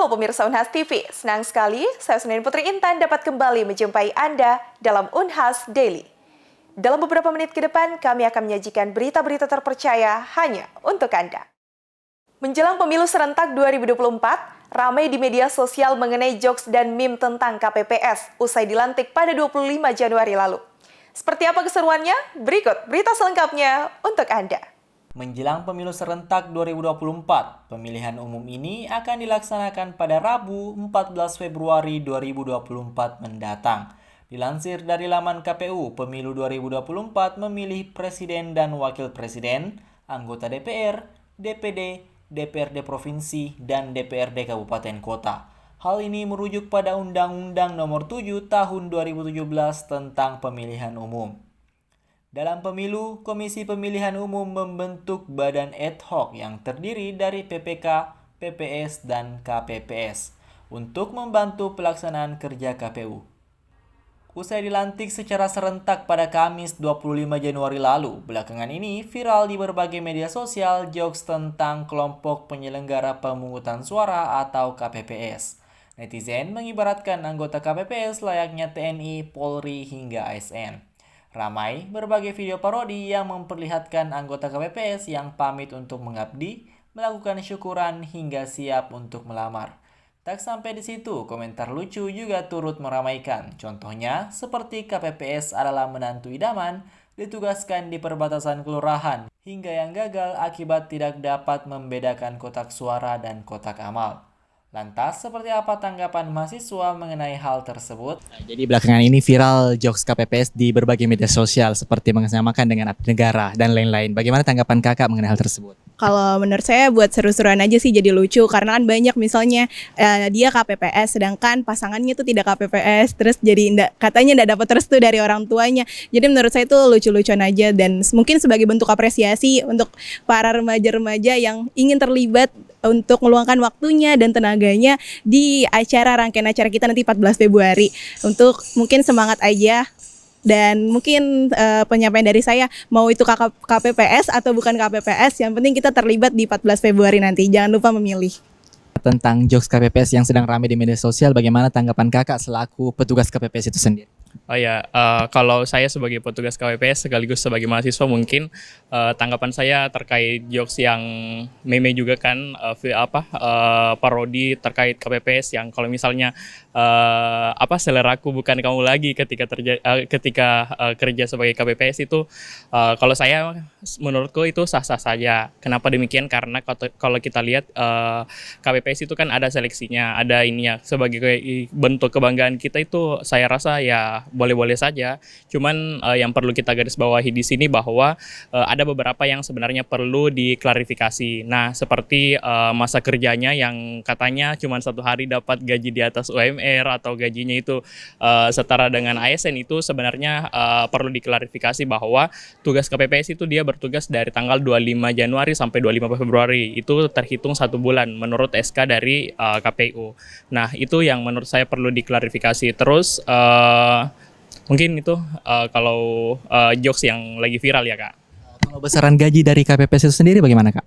Halo pemirsa Unhas TV, senang sekali saya Senin Putri Intan dapat kembali menjumpai Anda dalam Unhas Daily. Dalam beberapa menit ke depan, kami akan menyajikan berita-berita terpercaya hanya untuk Anda. Menjelang pemilu serentak 2024, ramai di media sosial mengenai jokes dan meme tentang KPPS usai dilantik pada 25 Januari lalu. Seperti apa keseruannya? Berikut berita selengkapnya untuk Anda. Menjelang pemilu serentak 2024, pemilihan umum ini akan dilaksanakan pada Rabu 14 Februari 2024 mendatang. Dilansir dari laman KPU, pemilu 2024 memilih presiden dan wakil presiden, anggota DPR, DPD, DPRD Provinsi, dan DPRD Kabupaten Kota. Hal ini merujuk pada Undang-Undang Nomor 7 Tahun 2017 tentang Pemilihan Umum. Dalam pemilu, Komisi Pemilihan Umum membentuk badan ad hoc yang terdiri dari PPK, PPS, dan KPPS untuk membantu pelaksanaan kerja KPU. Usai dilantik secara serentak pada Kamis 25 Januari lalu, belakangan ini viral di berbagai media sosial jokes tentang kelompok penyelenggara pemungutan suara atau KPPS. Netizen mengibaratkan anggota KPPS layaknya TNI, Polri, hingga ASN. Ramai berbagai video parodi yang memperlihatkan anggota KPPS yang pamit untuk mengabdi, melakukan syukuran hingga siap untuk melamar. Tak sampai di situ, komentar lucu juga turut meramaikan. Contohnya, seperti KPPS adalah menantu idaman, ditugaskan di perbatasan kelurahan, hingga yang gagal akibat tidak dapat membedakan kotak suara dan kotak amal. Lantas, seperti apa tanggapan mahasiswa mengenai hal tersebut? Jadi belakangan ini viral jokes KPPS di berbagai media sosial seperti mengesamakan dengan abdi negara dan lain-lain. Bagaimana tanggapan kakak mengenai hal tersebut? Kalau menurut saya buat seru-seruan aja sih, jadi lucu karena kan banyak misalnya dia KPPS sedangkan pasangannya tuh tidak KPPS, terus jadi katanya nggak dapat restu dari orang tuanya. Jadi menurut saya itu lucu-lucuan aja dan mungkin sebagai bentuk apresiasi untuk para remaja-remaja yang ingin terlibat untuk meluangkan waktunya dan tenaganya di rangkaian acara kita nanti 14 Februari. Untuk mungkin semangat aja. Dan mungkin penyampaian dari saya, mau itu KPPS atau bukan KPPS, yang penting kita terlibat di 14 Februari nanti. Jangan lupa memilih. Tentang jokes KPPS yang sedang ramai di media sosial, bagaimana tanggapan kakak selaku petugas KPPS itu sendiri? Oh ya, kalau saya sebagai petugas KPPS sekaligus sebagai mahasiswa mungkin tanggapan saya terkait jokes yang meme juga kan parodi terkait KPPS yang kalau misalnya seleraku bukan kamu lagi ketika kerja sebagai KPPS itu kalau saya menurutku itu sah-sah saja. Kenapa demikian? Karena kalau kita lihat KPPS itu kan ada seleksinya, ada ininya sebagai bentuk kebanggaan kita itu saya rasa ya boleh-boleh saja. Cuman yang perlu kita garis bawahi di sini bahwa ada beberapa yang sebenarnya perlu diklarifikasi. Nah, seperti masa kerjanya yang katanya cuma 1 hari dapat gaji di atas UMR atau gajinya itu setara dengan ASN, itu sebenarnya perlu diklarifikasi bahwa tugas KPPS itu dia bertugas dari tanggal 25 Januari sampai 25 Februari. Itu terhitung 1 bulan menurut SK dari KPU. Nah, itu yang menurut saya perlu diklarifikasi. Terus mungkin itu kalau jokes yang lagi viral ya Kak. Kalau besaran gaji dari KPPS itu sendiri bagaimana Kak?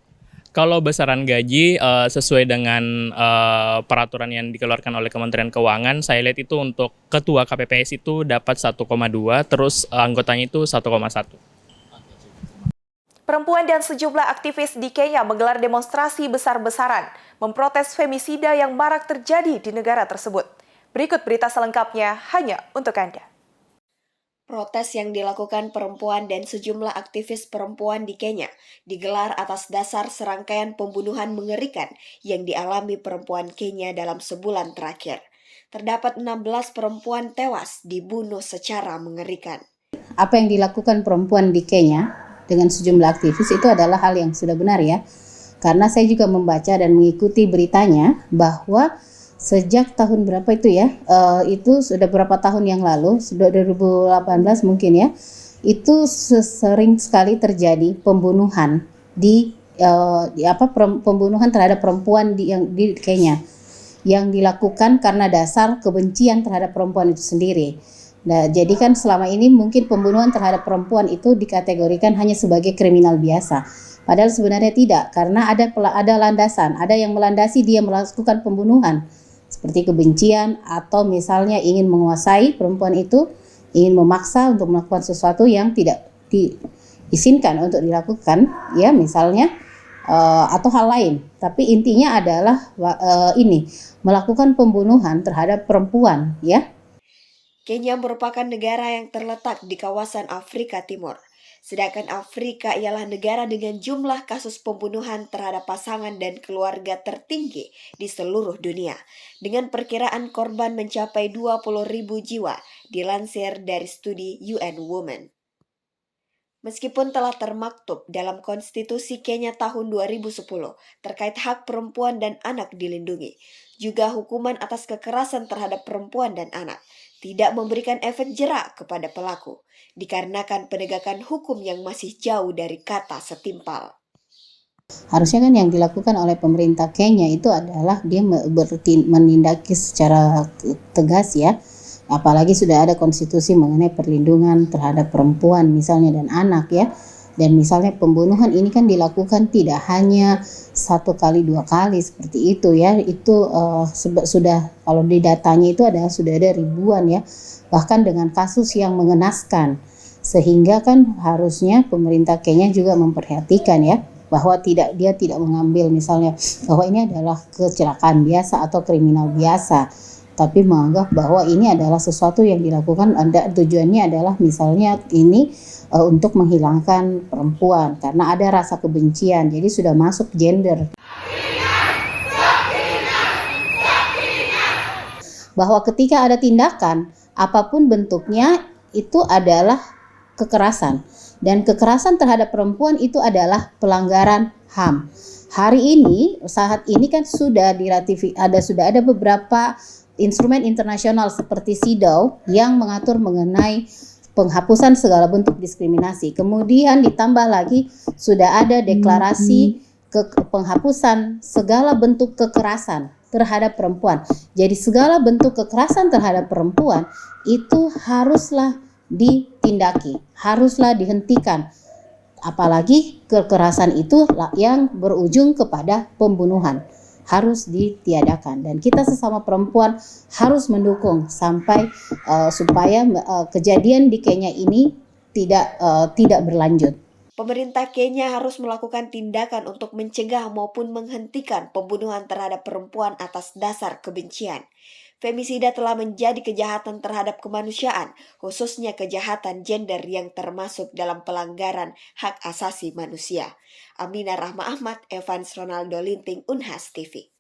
Kalau besaran gaji sesuai dengan peraturan yang dikeluarkan oleh Kementerian Keuangan, saya lihat itu untuk ketua KPPS itu dapat 1,2, terus anggotanya itu 1,1. Perempuan dan sejumlah aktivis di Kenya menggelar demonstrasi besar-besaran memprotes femisida yang marak terjadi di negara tersebut. Berikut berita selengkapnya hanya untuk Anda. Protes yang dilakukan perempuan dan sejumlah aktivis perempuan di Kenya digelar atas dasar serangkaian pembunuhan mengerikan yang dialami perempuan Kenya dalam sebulan terakhir. Terdapat 16 perempuan tewas dibunuh secara mengerikan. Apa yang dilakukan perempuan di Kenya dengan sejumlah aktivis itu adalah hal yang sudah benar ya. Karena saya juga membaca dan mengikuti beritanya bahwa sejak tahun berapa itu ya, itu sudah berapa tahun yang lalu, sudah 2018 mungkin ya, itu sering sekali terjadi pembunuhan pembunuhan terhadap perempuan di Kenya yang dilakukan karena dasar kebencian terhadap perempuan itu sendiri. Nah, jadi kan selama ini mungkin pembunuhan terhadap perempuan itu dikategorikan hanya sebagai kriminal biasa. Padahal sebenarnya tidak, karena ada landasan, ada yang melandasi dia melakukan pembunuhan seperti kebencian atau misalnya ingin menguasai perempuan itu, ingin memaksa untuk melakukan sesuatu yang tidak diizinkan untuk dilakukan, ya misalnya atau hal lain. Tapi intinya adalah ini melakukan pembunuhan terhadap perempuan, ya. Kenya merupakan negara yang terletak di kawasan Afrika Timur. Sedangkan Afrika ialah negara dengan jumlah kasus pembunuhan terhadap pasangan dan keluarga tertinggi di seluruh dunia, dengan perkiraan korban mencapai 20.000 jiwa, dilansir dari studi UN Women. Meskipun telah termaktub dalam konstitusi Kenya tahun 2010 terkait hak perempuan dan anak dilindungi, juga hukuman atas kekerasan terhadap perempuan dan anak tidak memberikan efek jera kepada pelaku, dikarenakan penegakan hukum yang masih jauh dari kata setimpal. Harusnya kan yang dilakukan oleh pemerintah Kenya itu adalah dia menindaki secara tegas, ya. Apalagi sudah ada konstitusi mengenai perlindungan terhadap perempuan misalnya dan anak, ya. Dan misalnya pembunuhan ini kan dilakukan tidak hanya 1 kali 2 kali seperti itu, ya. Itu sudah, kalau di datanya itu sudah ada ribuan, ya, bahkan dengan kasus yang mengenaskan, sehingga kan harusnya pemerintah Kenya juga memperhatikan, ya, bahwa dia tidak mengambil misalnya bahwa ini adalah kecelakaan biasa atau kriminal biasa, tapi menganggap bahwa ini adalah sesuatu yang dilakukan, tujuannya adalah misalnya ini untuk menghilangkan perempuan karena ada rasa kebencian, jadi sudah masuk gender. Bahwa ketika ada tindakan apapun bentuknya itu adalah kekerasan, dan kekerasan terhadap perempuan itu adalah pelanggaran HAM. Saat ini kan sudah sudah ada beberapa instrumen internasional seperti CEDAW yang mengatur mengenai penghapusan segala bentuk diskriminasi. Kemudian ditambah lagi sudah ada deklarasi penghapusan segala bentuk kekerasan terhadap perempuan. Jadi segala bentuk kekerasan terhadap perempuan itu haruslah ditindaki, haruslah dihentikan. Apalagi kekerasan itu yang berujung kepada pembunuhan harus ditiadakan, dan kita sesama perempuan harus mendukung sampai supaya kejadian di Kenya ini tidak berlanjut. Pemerintah Kenya harus melakukan tindakan untuk mencegah maupun menghentikan pembunuhan terhadap perempuan atas dasar kebencian. Femisida telah menjadi kejahatan terhadap kemanusiaan, khususnya kejahatan gender yang termasuk dalam pelanggaran hak asasi manusia. Aminah Rahma Ahmad, Evans Ronaldo Linting, Unhas TV.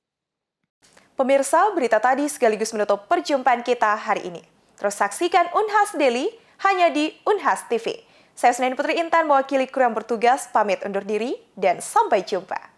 Pemirsa, berita tadi sekaligus menutup perjumpaan kita hari ini. Terus saksikan Unhas Daily hanya di Unhas TV. Saya Sunaini Putri Intan mewakili kru yang bertugas, pamit undur diri dan sampai jumpa.